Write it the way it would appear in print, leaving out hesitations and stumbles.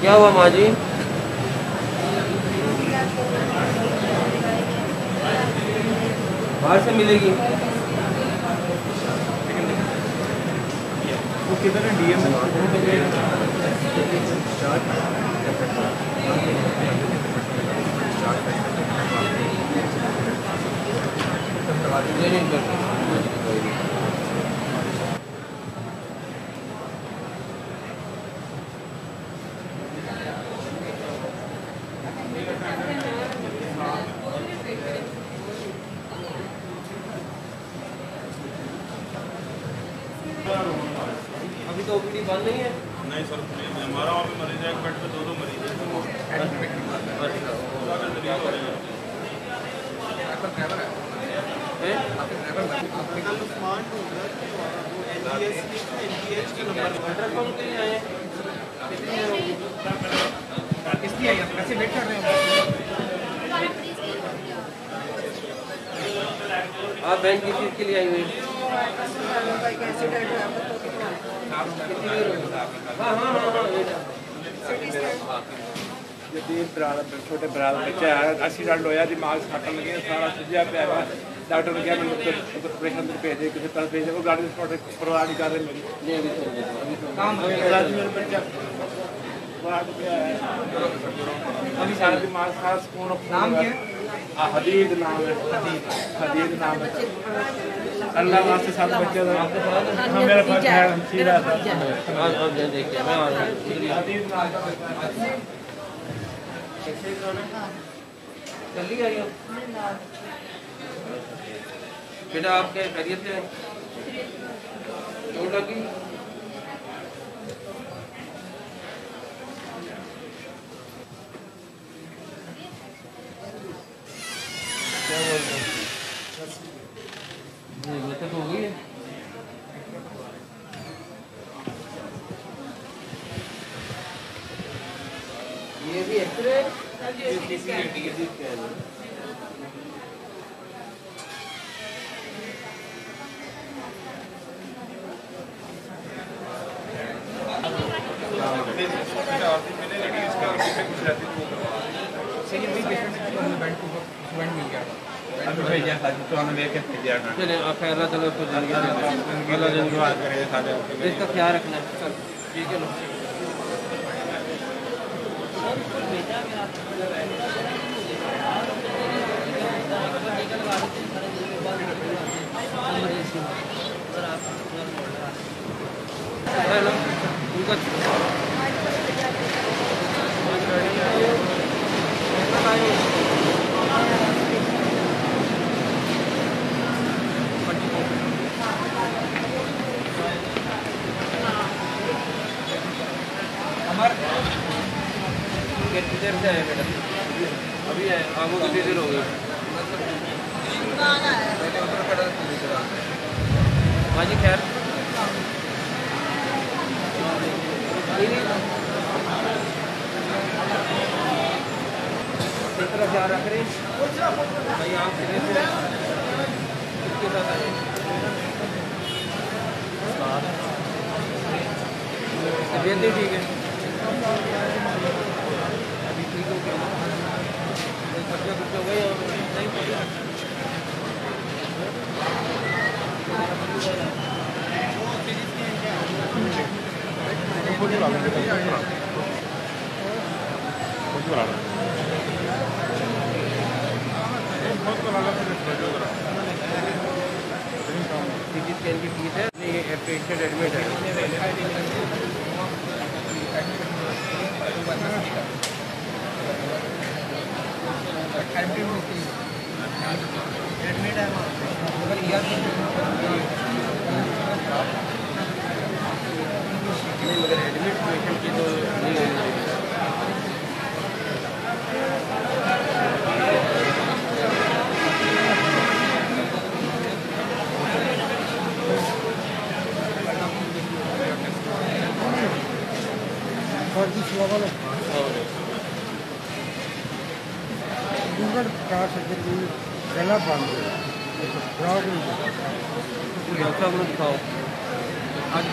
क्या हुआ माँ जी? बाहर से मिलेगी। वो किधर है? डीएम अभी तो ओपीडी बंद नहीं है। नहीं सर, हमारा वहाँ पे मरीज है, एक बेड पे दो मरीज है। कैसे वेट कर रहे हैं? आप बैंक किस चीज़ के लिए आई हुई? छोटे बराबर बच्चा है, एक्सीडेंट होया, दिमाग सट लगे, सारा सुझा पे डॉक्टर ने कहा मैंने ऑपरेशन में भेज दे, किसी तरह भेज दे, वो गाड़ी परवाह नहीं कर रहे मेरी। अभी सारा दिमाग सारा सुकून। नाम क्या है? हदीद नाम है। हदीद नाम है। अल्लाह वास्ते साथ बच्चे मेरा फर्ज है, हम सीधा था। देखिए मैं हदीद नाम जल्दी आई हो बेटा, आपके खैरियत से चोट लगी? क्या बोल रहे हो? तो हो गई है। ये भी एक्सरे चले खैर चलो तो इसका ख्याल रखना है। ठीक है लो। हेलो उनका किधर से आए बेटा? अभी आए, आपको कितनी देर हो गई? हाँ जी खैर तरह ख्याल रख रहे भाई, आप कितने से किसके साथ आए? तबीयत नहीं ठीक है? अभी ठीक हो गया? खर्चा कुछ हो गया नहीं पड़ा? सीटी स्कैन की फीस है, ये पेशेंट एडमिट है। एडमिट है नहीं, मगर एडमिट पेशेंट की तो नहीं होनी चाहिए। कार से गला बांध दिखाओ आज